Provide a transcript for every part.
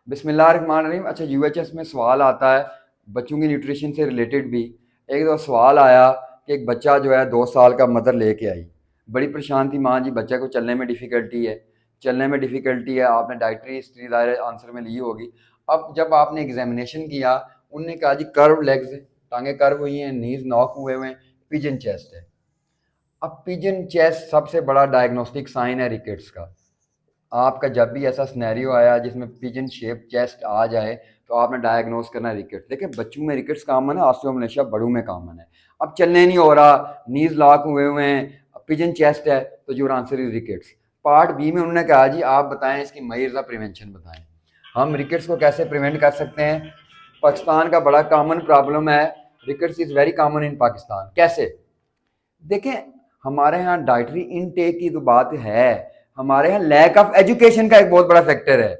बिस्मिल्लाहिर्रहमानिर्रहीम। अच्छा, यूएचएस में सवाल आता है बच्चों की न्यूट्रिशन से रिलेटेड भी। एक दो सवाल आया कि एक बच्चा जो है 2 साल का मदर लेके आई, बड़ी परेशान थी माँ जी, बच्चे को चलने में डिफ़िकल्टी है, आपने डाइटरी हिस्ट्री ज़ाहिर है आंसर में ली होगी। अब जब आपने एग्जामिनेशन किया, उनने कहा जी कर्व लेग्स हैं, टांगे कर्व हुई हैं, नीज नॉक हुए हुए हैं, पिजन चेस्ट है। अब पिजन चेस्ट सबसे बड़ा डायग्नोस्टिक साइन है रिकेट्स का। आपका जब भी ऐसा सिनेरियो आया जिसमें पिजन शेप चेस्ट आ जाए, तो आपने डायग्नोस करना रिकेट्स। देखिए बच्चों में रिकेट्स कॉमन है, ऑस्टियोमलेशिया बड़ों में कॉमन है। अब चलने नहीं हो रहा, नीज लॉक हुए हुए हैं, पिजन चेस्ट है, तो your answer is rickets. Part b में उन्होंने कहा जी आप बताएं इसकी मयर्जा प्रिवेंशन बताएं, हम रिकेट्स को कैसे प्रिवेंट कर सकते हैं। पाकिस्तान का बड़ा कॉमन प्रॉब्लम है, rickets is very common in Pakistan. कैसे? देखें, हमारे यहाँ डाइटरी इनटेक की तो बात है, हमारे यहाँ लैक ऑफ एजुकेशन का एक बहुत बड़ा फैक्टर है।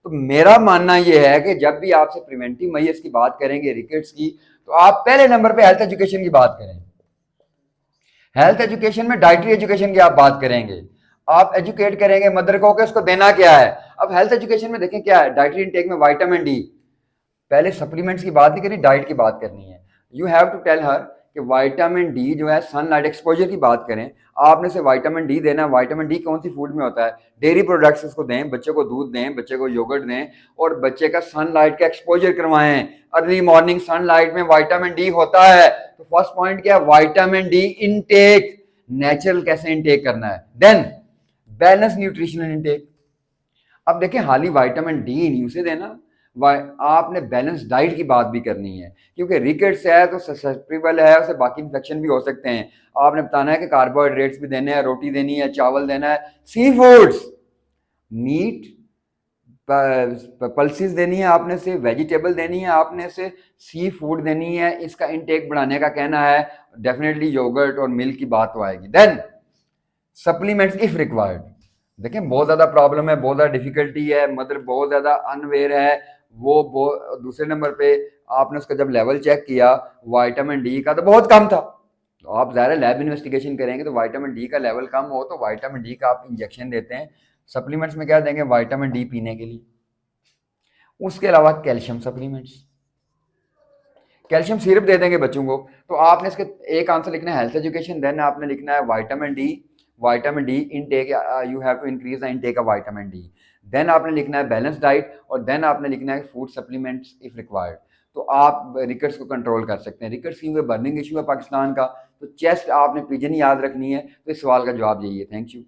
तो मेरा मानना यह है कि जब भी आपसे प्रिवेंटिव मेजर्स की बात करेंगे रिकेट्स की, तो आप पहले नंबर पे हेल्थ एजुकेशन की बात करें। हेल्थ एजुकेशन में डाइटरी एजुकेशन की आप बात करेंगे, आप एजुकेट करेंगे मदर को कि उसको देना क्या है। अब हेल्थ एजुकेशन में देखें क्या है, डाइटरी इनटेक में विटामिन डी, पहले सप्लीमेंट्स की बात नहीं करनी, डाइट की बात करनी है। You have to tell her कि विटामिन डी जो है सनलाइट एक्सपोजर की बात करें, आपने से विटामिन डी देना। विटामिन डी कौन सी फूड में होता है? डेयरी प्रोडक्ट्स उसको दें, बच्चे को दूध दें, बच्चे को योगर्ट दें, और बच्चे का सनलाइट का एक्सपोजर करवाएं। अर्ली मॉर्निंग सनलाइट में विटामिन डी होता है। तो फर्स्ट पॉइंट क्या है? विटामिन डी इनटेक नेचुरल कैसे इनटेक करना है। Then balance nutritional intake. अब देखिए हाली विटामिन डी नहीं उसे देना, आपने बैलेंस डाइट की बात भी करनी है, क्योंकि रिकेट्स है तो ससेप्टेबल है, उसे बाकी इन्फेक्शन भी हो सकते हैं। आपने बताना है कि कार्बोहाइड्रेट्स भी देने हैं, रोटी देनी है, चावल देना है, सी फूड्स, मीट, पल्सेस देनी है आपने से, वेजिटेबल देनी है आपने से, सी फूड देनी है। इसका इनटेक बढ़ाने का कहना है, डेफिनेटली योगर्ट और मिल्क की बात तो आएगी। Then supplements if required. देखें बहुत ज़्यादा प्रॉब्लम है, बहुत ज़्यादा डिफिकल्टी है, मदर बहुत ज़्यादा अनवेयर है, वो दूसरे नंबर पे आपने उसका जब लेवल चेक किया विटामिन डी का तो बहुत कम था, तो आप ज़ाहिर लैब इन्वेस्टिगेशन करेंगे तो विटामिन डी का लेवल कम हो तो विटामिन डी का आप इंजेक्शन देते हैं। सप्लीमेंट्स में क्या देंगे? विटामिन डी पीने के लिए। उसके अलावा कैल्शियम सप्लीमेंट्स, कैल्शियम सिरप दे देंगे बच्चों को। तो आपने इसके एक आंसर लिखना है हेल्थ एजुकेशन, देन आपने लिखना है vitamin D intake, you have to increase the intake of vitamin D. Then आपने लिखना है बैलेंस डाइट, और देन आपने लिखना है फूड सप्लीमेंट्स इफ रिक्वायर्ड। तो आप रिकट्स को कंट्रोल कर सकते हैं। रिकट्स क्योंकि बर्निंग इशू है पाकिस्तान का, तो चेस्ट आपने पिजन याद रखनी है। तो इस सवाल का जवाब यही है। Thank you.